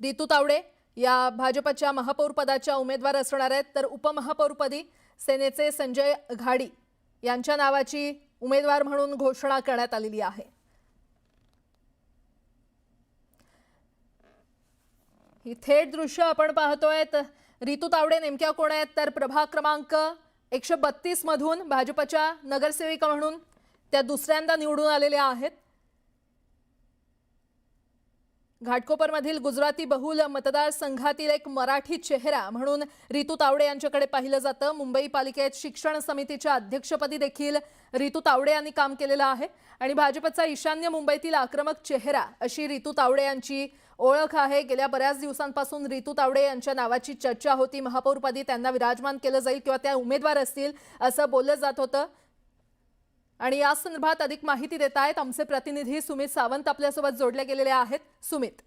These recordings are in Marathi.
रितू तावडे या भाजपच्या महापौर पदाच्या उमेदवार असणार आहेत, तर उपमहापौरपदी सेनेचे संजय घाडी यांच्या नावाची उमेदवार म्हणून घोषणा करण्यात आलेली आहे। ही थेट दृश्य आपण पाहतोय। रितू तावडे नेमक्या कोण आहेत, तर प्रभाग क्रमांक 132 मधून भाजपच्या नगरसेविका म्हणून त्या दुसऱ्यांदा निवडून आलेल्या आहेत। घाटकोपरमधील गुजराती बहुल मतदारसंघातील एक मराठी चेहरा म्हणून रितू तावडे यांच्याकडे पाहिलं जातं। मुंबई पालिकेत शिक्षण समितीच्या अध्यक्षपदी देखील रितू तावडे यांनी काम केलेलं आहे आणि भाजपचा ईशान्य मुंबईतील आक्रमक चेहरा अशी रितू तावडे यांची ओळख आहे। गेल्या बऱ्याच दिवसांपासून रितू तावडे यांच्या नावाची चर्चा होती। महापौरपदी त्यांना विराजमान केलं जाईल किंवा त्या उमेदवार असतील असं बोललं जात होतं आणि या संदर्भात अधिक माहिती देत आहेत आमचे प्रतिनिधी सुमित सावंत आपल्यासोबत जोडले गेलेले आहेत। सुमित,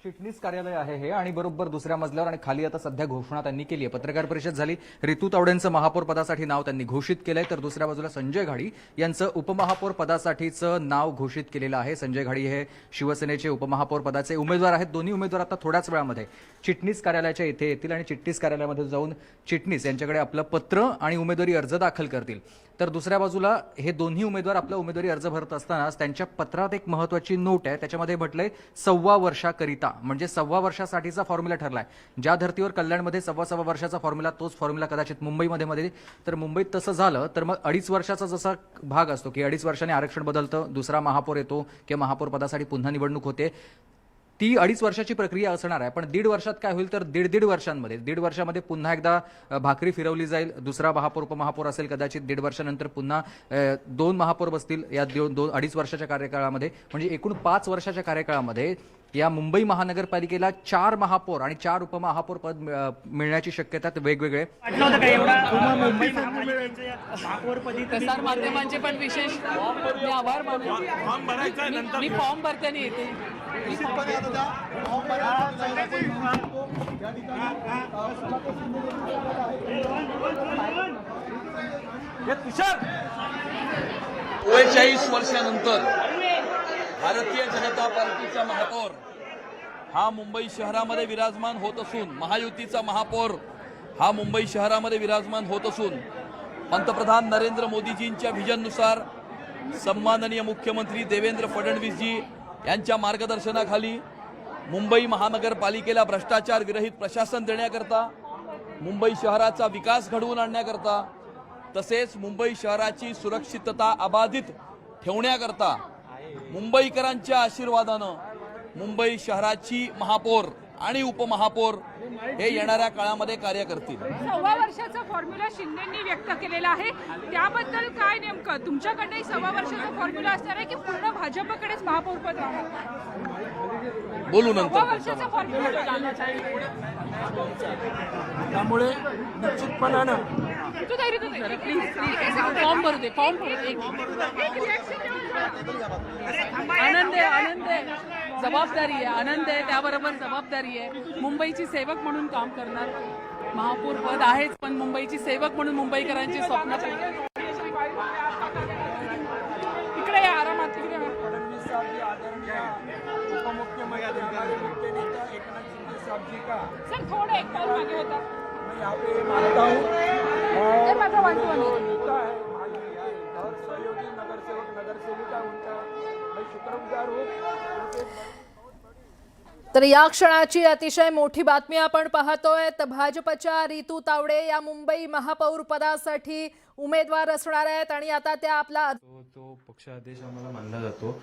चिटणीस कार्यालय आहे हे आणि बरोबर दुसऱ्या मजल्यावर आणि खाली आता सध्या घोषणा त्यांनी केली आहे। पत्रकार परिषद झाली, रितू तावडेंचं महापौर पदासाठी नाव त्यांनी घोषित केलंय, तर दुसऱ्या बाजूला संजय घाडी यांचं उपमहापौर पदासाठीचं नाव घोषित केलेलं आहे। संजय घाडी हे शिवसेनेचे उपमहापौर पदाचे उमेदवार आहेत। दोन्ही उमेदवार आता थोड्याच वेळामध्ये चिटणीस कार्यालयाच्या इथे येतील आणि चिटणीस कार्यालयामध्ये जाऊन चिटणीस यांच्याकडे आपलं पत्र आणि उमेदवारी अर्ज दाखल करतील। तर दुसऱ्या बाजूला हे दोन्ही उमेदवार आपला उमेदवारी अर्ज भरत असतानाच त्यांच्या पत्रात एक महत्त्वाची नोट आहे। त्याच्यामध्ये म्हटलंय 1.25 वर्षाकरिता, म्हणजे 1.25 वर्षासाठीचा फॉर्म्युला ठरलाय। ज्या धर्तीवर कल्याणमध्ये 1.25 वर्षाचा फॉर्म्युला, तोच फॉर्म्युला कदाचित मुंबईमध्ये तर मुंबईत तसं झालं तर मग 2.5 वर्षाचा जसा भाग असतो की 2.5 वर्षांनी आरक्षण बदलतं, दुसरा महापौर येतो किंवा महापौर पदासाठी पुन्हा निवडणूक होते, ती 2.5 वर्षाची प्रक्रिया असणार आहे। पण 1.5 वर्षात काय होईल तर 1.5 वर्षांमध्ये 1.5 वर्षामध्ये पुन्हा एकदा भाकरी फिरवली जाईल। दुसरा महापौर उपमहापौर असेल, कदाचित 1.5 वर्षानंतर पुन्हा 2 महापौर बसतील या 2.5 वर्षाच्या कार्यकाळामध्ये, म्हणजे एकूण 5 वर्षाच्या कार्यकाळामध्ये या मुंबई महानगरपालिकेला 4 महापौर आणि 4 उपमहापौर पद मिळण्याची शक्यता वेगवेगळे। प्रसार माध्यमांचे पण विशेष आभार मानतो। मी फॉर्म भरताना येते। तुषार 39 वर्षानंतर भारतीय जनता पार्टीचा महापौर हा मुंबई शहरामध्ये विराजमान होत असून, महायुतीचा महापौर हा मुंबई शहरामध्ये विराजमान होत असून, पंतप्रधान नरेंद्र मोदीजींच्या व्हिजननुसार सन्माननीय मुख्यमंत्री देवेंद्र फडणवीसजी यांच्या मार्गदर्शनाखाली मुंबई महानगरपालिकेला भ्रष्टाचार विरहित प्रशासन देण्याकरता, मुंबई शहराचा विकास घडवून आणण्याकरता, तसेच मुंबई शहराची सुरक्षितता अबाधित ठेवण्याकरता मुंबईकरांच्या आशीर्वादानं मुंबई शहराची महापौर आणि उपमहापौर हे येणाऱ्या काळामध्ये कार्य करतील। 1.25 वर्षाचा फॉर्म्युला शिंदेंनी व्यक्त केलेला आहे, त्याबद्दल काय नेमकं तुमच्याकडे 1.25 वर्षाचा फॉर्म्युला असणार आहे की पूर्ण भाजपकडेच महापौर पद राहणार? बोलू नंतर। 1.25 वर्षाचा फॉर्म्युला त्यामुळे निश्चितपणानं फॉर्म भरू दे, फॉर्म आनंद आहे, जबाबदारी आहे, आनंद आहे, त्याबरोबर जबाबदारी आहे। मुंबईची सेवक म्हणून काम करणार, महापौर पद आहेच पण मुंबईची सेवक म्हणून मुंबईकरांची स्वप्न इकडे या आरामात, इकडे फडणवीस साहब जी आदरणीय उपमुख्यमंत्री नेता एकनाथ शिंदे साहब जी का सर थोड़ा एक पाउल मागे होता। मैं यहाँ पे मानता हूँ और मात्र 1 to 1 जो नेता है और सहयोगी नगर सेवक नगर सेविका उनका मैं शुक्रगुजार हूँ। तर या क्षणाची अतिशय मोठी बातमी आपण पाहतोय। तर भाजपच्या रितू तावडे या मुंबई महापौर पदासाठी उमेदवार असणार आहेत आणि आता त्या आपला तो पक्षादेश आम्हाला मानला जातो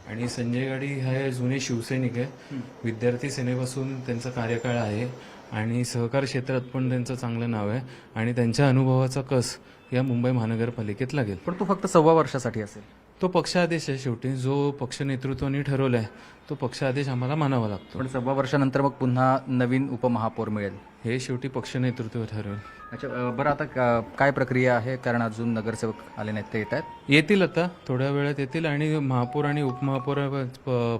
आणि संजय घाडी हे जुने शिवसैनिक आहे। विद्यार्थी सेनेपासून त्यांचा कार्यकाळ आहे आणि सहकार क्षेत्रात पण त्यांचं चांगलं नाव आहे आणि त्यांच्या अनुभवाचा कस या मुंबई महानगरपालिकेत लागेल। पण तो फक्त 1.25 वर्षासाठी असेल। तो पक्षादेश आहे, शेवटी जो पक्ष नेतृत्वाने ठरवलाय तो पक्षादेश आम्हाला मानावा लागतो। पण 1.25 वर्षानंतर मग पुन्हा नवीन उपमहापौर मिळेल हे शेवटी पक्ष नेतृत्व ठरवेल। अच्छा, बरं आता काय प्रक्रिया आहे, कारण अजून नगरसेवक आले नाहीत, ते येतील आता थोड्या वेळात येतील आणि महापौर आणि उपमहापौर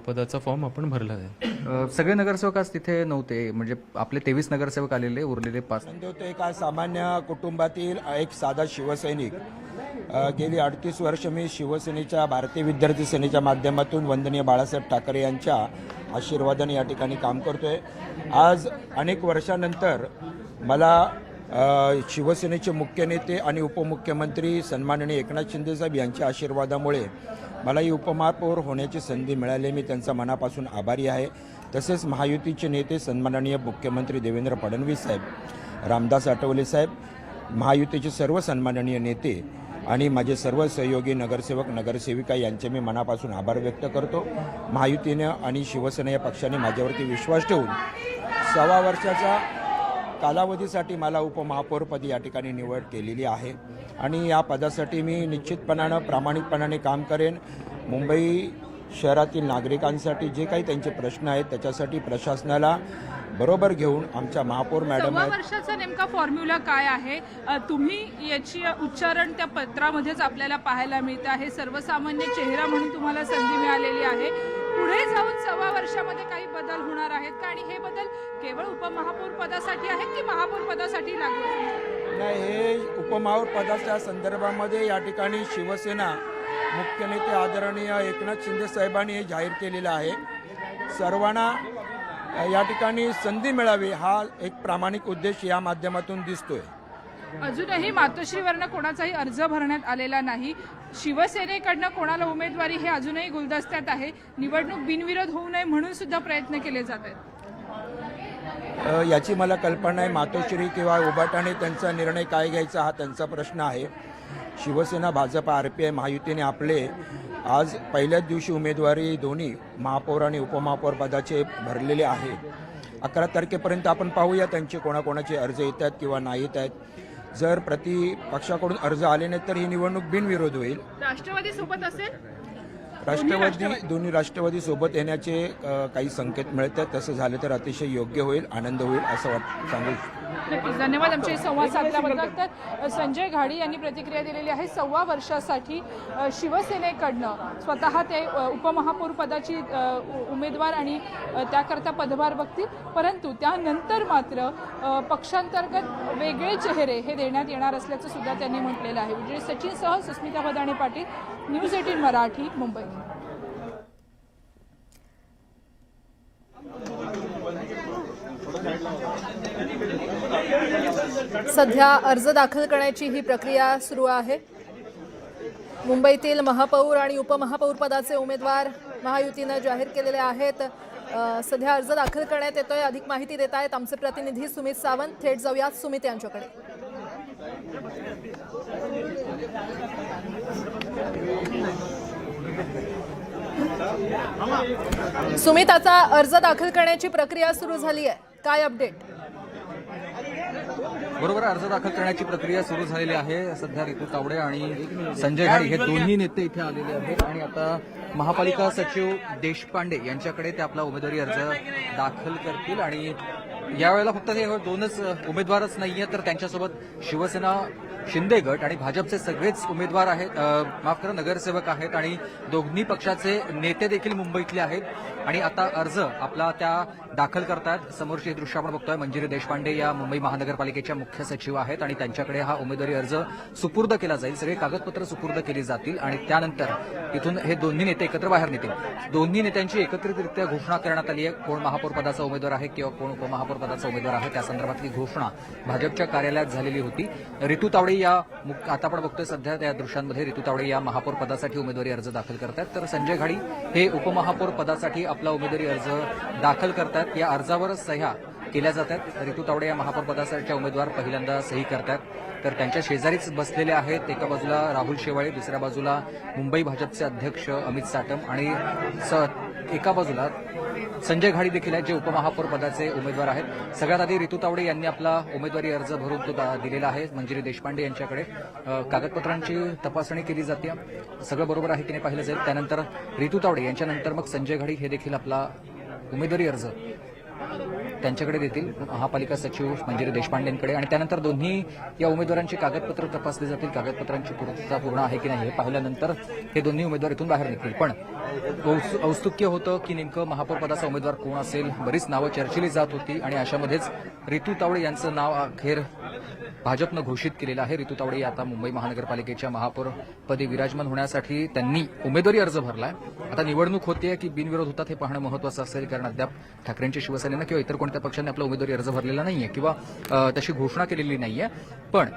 पदाचा फॉर्म आपण भरला जाईल। सगळे नगरसेवक आज तिथे नव्हते, म्हणजे आपले 23 नगरसेवक आलेले, उरलेले 5 तो एका सामान्य कुटुंबातील एक साधा शिवसैनिक गेली 38 वर्ष मी शिवसेनेच्या भारतीय विद्यार्थी सेनेच्या माध्यमातून वंदनीय बाळासाहेब ठाकरे यांच्या आशीर्वादाने या ठिकाणी काम करतोय. आज अनेक वर्षानंतर मला शिवसेनेचे मुख्य नेते आणि उपमुख्यमंत्री सन्माननीय एकनाथ शिंदे साहेब यांच्या आशीर्वादामुळे मला ही उपमहापौर होण्याची संधी मिळाली. मी त्यांचा मनापासून आभारी आहे. तसेच महायुतीचे नेते सन्माननीय मुख्यमंत्री देवेंद्र फडणवीस साहेब, रामदास आठवले साहेब, महायुतीचे सर्व सन्माननीय नेते आणि माझे सर्व सहयोगी नगरसेवक नगरसेविका यांचे मी मनापासून आभार व्यक्त करतो. महायुतीनं आणि शिवसेना या पक्षाने माझ्यावरती विश्वास ठेवून 6 वर्षाचा कालावधीसाठी मला उपमहापौरपदी या ठिकाणी निवड केलेली आहे आणि या पदासाठी मी निश्चितपणानं प्रामाणिकपणाने काम करेन. मुंबई शहरातील नागरिकांसाठी जे काही त्यांचे प्रश्न आहेत त्याच्यासाठी प्रशासनाला बरोबर घेऊन आमच्या महापौर मॅडम 6 वर्षाचा नेमका फॉर्म्युला काय आहे? तुम्ही याची उच्चारण त्या पत्रामध्येच आपल्याला पाहायला मिळतं आहे. सर्वसामान्य चेहरा म्हणून तुम्हाला संधी मिळालेली आहे. पुढे जाऊन 6 वर्षामध्ये काही बदल होणार आहेत का आणि हे बदल केवळ उपमहापौर पदासाठी आहेत की महापौर पदासाठी लागू आहेत? नाही, हे उपमहापौर पदाच्या संदर्भामध्ये या ठिकाणी शिवसेना मुख्य नेते आदरणीय एकनाथ शिंदे साहेबांनी हे जाहीर केलेलं आहे. सर्वांना या ठिकाणी संधी मिळावी हा एक प्रामाणिक उद्देश या माध्यमातून दिसतोय. अजूनही मातोश्रीवरनं कोणाचाही अर्ज भरण्यात आलेला नाही. शिवसेनेकडनं कोणाला उमेदवारी हे अजूनही गुलदस्त्यात आहे. निवडणूक बिनविरोध होऊ नये म्हणून सुद्धा प्रयत्न केले जात आहेत. याची मला कल्पना नाही. मातोश्री किंवा उबाटाने त्यांचा निर्णय काय घ्यायचा हा त्यांचा प्रश्न आहे. शिवसेना, भाजप, RPI महायुतीने आपले आज पहिल्याच दिवशी उमेदवारी दोन्ही महापौर आणि उपमहापौर पदाचे भरलेले आहे. 11 तारखेपर्यंत आपण पाहूया त्यांचे कोणाकोणाचे अर्ज येत आहेत किंवा नाही येत आहेत. जर प्रति पक्षाकडून अर्ज आले नाही तर ही निवडणूक बिनविरोध होईल. राष्ट्रवादी सोबत असेल? दोन्ही राष्ट्रवादी सोबत येण्याचे काही संकेत मिळत आहेत. तसं झालं तर अतिशय योग्य होईल, आनंद होईल असं सांगू शकतो. नक्कीच, धन्यवाद आमचे संवाद साधल्याबद्दल. तर संजय घाडी यांनी प्रतिक्रिया दिलेली आहे. 6 वर्षासाठी शिवसेनेकडनं स्वतः ते उपमहापौर पदाची उमेदवार आणि त्याकरता पदभार बघतील, परंतु त्यानंतर मात्र पक्षांतर्गत वेगळे चेहरे हे देण्यात येणार असल्याचं सुद्धा त्यांनी म्हटलेलं आहे. विजय सचिनसह सुस्मिता भदाणे पाटील, न्यूज 18 मराठी, मुंबई. सध्या अर्ज दाखल करण्याची ही प्रक्रिया सुरू आहे. मुंबईतील महापौर आणि उपमहापौर पदाचे उमेदवार महायुतीनं जाहीर केलेले आहेत. सध्या अर्ज दाखल करण्यात येतोय. अधिक माहिती देत आहेत आमचे प्रतिनिधी सुमित सावंत. थेट जाऊयात सुमित यांच्याकडे. सुमित, आता अर्ज दाखल करण्याची प्रक्रिया सुरू झाली आहे, काय अपडेट? बरोबर, अर्ज दाखल करण्याची प्रक्रिया सुरू झालेली आहे. सध्या रितू तावडे आणि संजय घाडी हे दोन्ही नेते इथे आलेले आहेत आणि आता महापालिका सचिव देशपांडे यांच्याकडे ते आपला उमेदवारी अर्ज दाखल करतील. आणि यावेळेला फक्त हे 2च उमेदवारच नाहीये, तर त्यांच्यासोबत शिवसेना, शिंदे गट आणि भाजपचे सगळेच उमेदवार आहेत, माफ करा, नगरसेवक आहेत आणि दोन्ही पक्षाचे नेते देखील मुंबईतले आहेत. आणि आता अर्ज आपला त्या दाखल करतात. समोरची हे दृश्य आपण बघतोय. मंजिरी देशपांडे या मुंबई महानगरपालिकेच्या मुख्य सचिव आहेत आणि त्यांच्याकडे हा उमेदवारी अर्ज सुपूर्द केला जाईल. सगळे कागदपत्र सुपूर्द केली जातील आणि त्यानंतर इथून हे दोन्ही नेते एकत्र बाहेर निघतील. दोन्ही नेत्यांची एकत्रितरित्या घोषणा करण्यात आली आहे. कोण महापौर पदाचा उमेदवार आहे किंवा कोण उपमहापौर पदाचा उमेदवार आहे त्या संदर्भातली घोषणा भाजपच्या कार्यालयात झालेली होती. रितू तावडे या आता आपण बघतोय सध्या त्या दृश्यांमध्ये रितू तावडे या महापौर पदासाठी उमेदवारी अर्ज दाखल करतात, तर संजय घाडी हे उपमहापौर पदासाठी आपला उमेदवारी अर्ज दाखल करतात. या अर्जावर सह्या केल्या जातात. रितू तावडे या महापौर पदासाठीच्या उमेदवार पहिल्यांदा सही करतात, तर त्यांच्या शेजारीच बसलेले आहेत. एका बाजूला राहुल शेवाळे, दुसऱ्या बाजूला मुंबई भाजपचे अध्यक्ष अमित साटम आणि एका बाजूला संजय घाडी देखील आहेत जे उपमहापौर पदाचे उमेदवार आहेत. सगळ्यात आधी रितू तावडे यांनी आपला उमेदवारी अर्ज भरून तो दिलेला आहे मंजिरी देशपांडे यांच्याकडे. कागदपत्रांची तपासणी केली जाते, सगळं बरोबर आहे की नाही पाहिलं जाईल. त्यानंतर रितू तावडे यांच्यानंतर मग संजय घाडी हे देखील आपला उमेदवारी अर्ज त्यांच्याकडे देतील, महापालिका सचिव मंजिरी देशपांडेंकडे. आणि त्यानंतर दोन्ही या उमेदवारांची कागदपत्र तपासली जातील. कागदपत्रांची पूर्तता पूर्ण आहे की नाही हे पाहिल्यानंतर हे दोन्ही उमेदवार इथून बाहेर निघतील. पण औत्सुक्य होतं की नेमकं महापौर पदाचा उमेदवार कोण असेल. बरीच नावं चर्चिली जात होती आणि अशामध्येच रितू तावडे यांचं नाव अखेर भाजपनं घोषित केलेलं आहे. रितू तावडे आता मुंबई महानगरपालिकेच्या महापौरपदी विराजमान होण्यासाठी त्यांनी उमेदवारी अर्ज भरलाय. आता निवडणूक होतीये की बिनविरोध होतात हे पाहणं महत्त्वाचं असेल, कारण अद्याप ठाकरेंच्या शिवसेनेनं किंवा इतर कोणत्या पक्षांनी आपला उमेदवारी अर्ज भरलेला नाहीये किंवा तशी घोषणा केलेली नाहीये. पण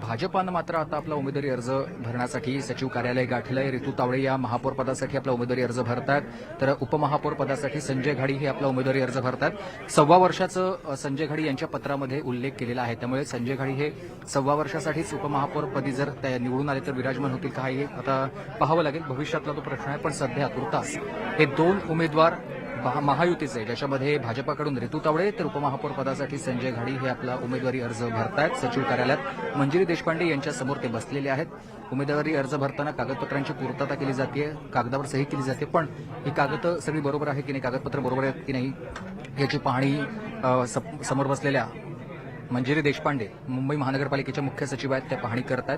भाजपानं मात्र आता आपला उमेदवारी अर्ज भरण्यासाठी सचिव कार्यालय गाठलं आहे. रितू तावडे या महापौर पदासाठी आपला उमेदवारी अर्ज भरतात, तर उपमहापौर पदासाठी संजय घाडी हे आपला उमेदवारी अर्ज भरतात. 1.25 वर्षाचं संजय घाडी यांच्या पत्रामध्ये उल्लेख केलेला आहे. त्यामुळे संजय घाडी हे 1.25 वर्षासाठीच उपमहापौरपदी जर ते निवडून आले तर विराजमान होतील का हे आता पाहावं लागेल. भविष्यातला तो प्रश्न आहे. पण सध्या तुर्तास हे 2 उमेदवार महायुतीचे, ज्याच्यामध्ये भाजपाकडून रितू तावडे तर उपमहापौर पदासाठी संजय घाडी हे आपला उमेदवारी अर्ज भरतायत. सचिव कार्यालयात मंजिरी देशपांडे यांच्या समोर ते बसलेले आहेत. उमेदवारी अर्ज भरताना कागदपत्रांची पूर्तता केली जाते, कागदावर सही केली जाते. पण ही कागद सगळी बरोबर आहे की नाही, कागदपत्र बरोबर आहेत की नाही याची पाहणी समोर बसलेल्या मंजिरी देशपांडे मुंबई महानगरपालिकेच्या मुख्य सचिव आहेत, त्या पाहणी करतात.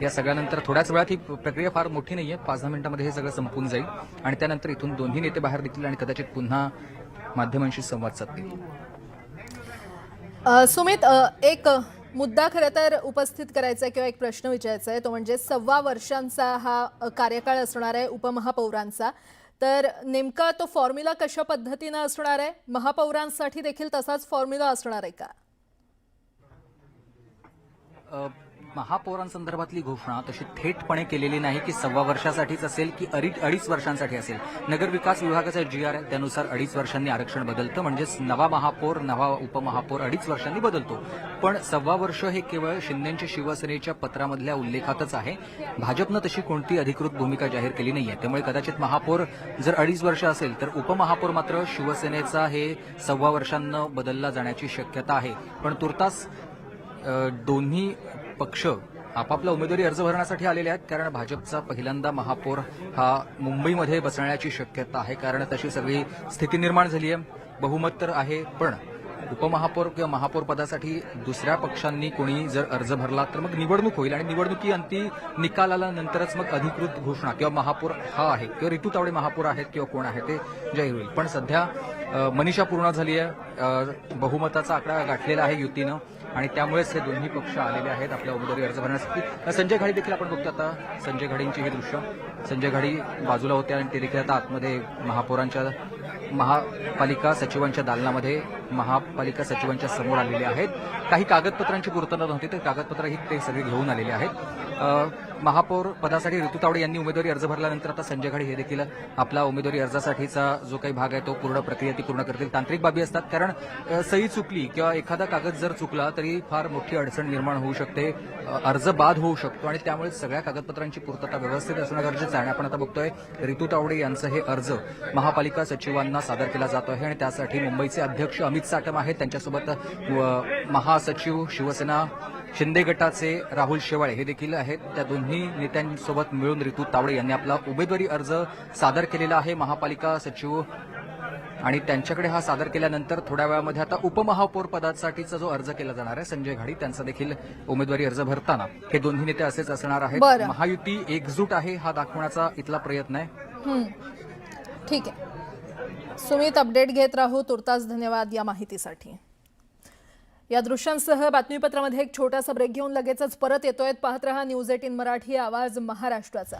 या सगळ्यानंतर थोड्याच वेळात, ही प्रक्रिया फार मोठी नाहीये, 5-10 मिनिटांमध्ये हे सगळं संपून जाईल आणि त्यानंतर इथून दोन्ही नेते बाहेर निघतील आणि कदाचित पुन्हा माध्यमांशी संवाद साधतील. सुमित, एक मुद्दा खरं तर उपस्थित करायचा आहे किंवा एक प्रश्न विचारायचा आहे, तो म्हणजे 1.25 वर्षांचा हा कार्यकाळ असणार आहे उपमहापौरांचा. तर नेमका तो फॉर्म्युला कशा पद्धतीनं असणार आहे? महापौरांसाठी देखील तसाच फॉर्म्युला असणार आहे का? महापौरांसंदर्भातली घोषणा तशी थेटपणे केलेली नाही की 1.25 वर्षासाठीच असेल की 2.5 वर्षांसाठी असेल. नगरविकास विभागाचा GR आहे, त्यानुसार 2.5 वर्षांनी आरक्षण बदलतं, म्हणजेच नवा महापौर नवा उपमहापौर 2.5 वर्षांनी बदलतो. पण 1.25 वर्ष हे केवळ शिंदेच्या शिवसेनेच्या पत्रामधल्या उल्लेखातच आहे. भाजपनं तशी कोणती अधिकृत भूमिका जाहीर केली नाहीये. त्यामुळे कदाचित महापौर जर 2.5 वर्ष असेल तर उपमहापौर मात्र शिवसेनेचा हे 1.25 वर्षांनं बदलला जाण्याची शक्यता आहे. पण तुर्तास दोन्ही पक्ष आपापला उमेदवारी अर्ज भरण्यासाठी आलेले आहेत, कारण भाजपचा पहिल्यांदा महापौर हा मुंबईमध्ये बसण्याची शक्यता आहे, कारण तशी सगळी स्थिती निर्माण झाली आहे. बहुमत तर आहे, पण उपमहापौर किंवा महापौर पदासाठी दुसऱ्या पक्षांनी कोणी जर अर्ज भरला तर मग निवडणूक होईल आणि निवडणुकी अंती निकालाला नंतरच मग अधिकृत घोषणा किंवा महापौर हा आहे किंवा रितू तावडे महापौर आहेत किंवा कोण आहे ते जाहीर होईल. पण सध्या मनीषा पूर्ण झाली आहे, बहुमताचा आकडा गाठलेला आहे युतीनं आणि त्यामुळेच हे दोन्ही पक्ष आलेले आहेत आपल्या उमेदवारी अर्ज भरण्यासाठी. संजय घाडी देखील आपण बघतो आता, संजय घाडींची ही दृश्य. संजय घाडी बाजूला होते आणि ते देखील आता आतमध्ये महापालिका सचिवांच्या दालनामध्ये महापालिका सचिवांच्या समोर आलेले आहेत. काही कागदपत्रांची पूर्तता नव्हती, तर कागदपत्रही ते सगळे घेऊन आलेले आहेत. महापौर पदासाठी रितू तावडे यांनी उमेदवारी अर्ज भरल्यानंतर आता संजय घाडी हे देखील आपला उमेदवारी अर्जासाठीचा जो काही भाग आहे तो पूर्ण प्रक्रिया ती पूर्ण करतील. तांत्रिक बाबी असतात, कारण सही चुकली किंवा एखादा कागद जर चुकला तरी फार मोठी अडचण निर्माण होऊ शकते, अर्ज बाद होऊ शकतो आणि त्यामुळे सगळ्या कागदपत्रांची पूर्तता व्यवस्थित असणं गरजेचं आहे. आपण आता बघतोय रितू तावडे यांचं हे अर्ज महापालिका सचिवांना सादर केला जातो आहे आणि त्यासाठी मुंबईचे अध्यक्ष अमित साटम आहेत, त्यांच्यासोबत महासचिव शिवसेना शिंदे गटाचे राहुल शेवाळे हे देखील आहेत. त्या दोन्ही नेत्यांसोबत मिळून रितू तावडे यांनी आपला उमेदवारी अर्ज सादर केलेला आहे महापालिका सचिव आणि त्यांच्याकडे हा सादर केल्यानंतर थोड्या वेळामध्ये आता उपमहापौर पदासाठीचा जो अर्ज केला जाणार आहे संजय घाडी त्यांचा देखील उमेदवारी अर्ज भरताना हे दोन्ही नेते असेच असणार आहेत. महायुती एकजूट आहे हा दाखवण्याचा इथला प्रयत्न आहे. ठीक आहे सुमित, अपडेट घेत राहू. तुर्तास धन्यवाद या माहितीसाठी. या दृश्यांसह बातमीपत्रामध्ये एक छोटासा ब्रेक घेऊन लगेचच परत येतोय. पाहत रहा न्यूज 18 मराठी, आवाज महाराष्ट्राचा.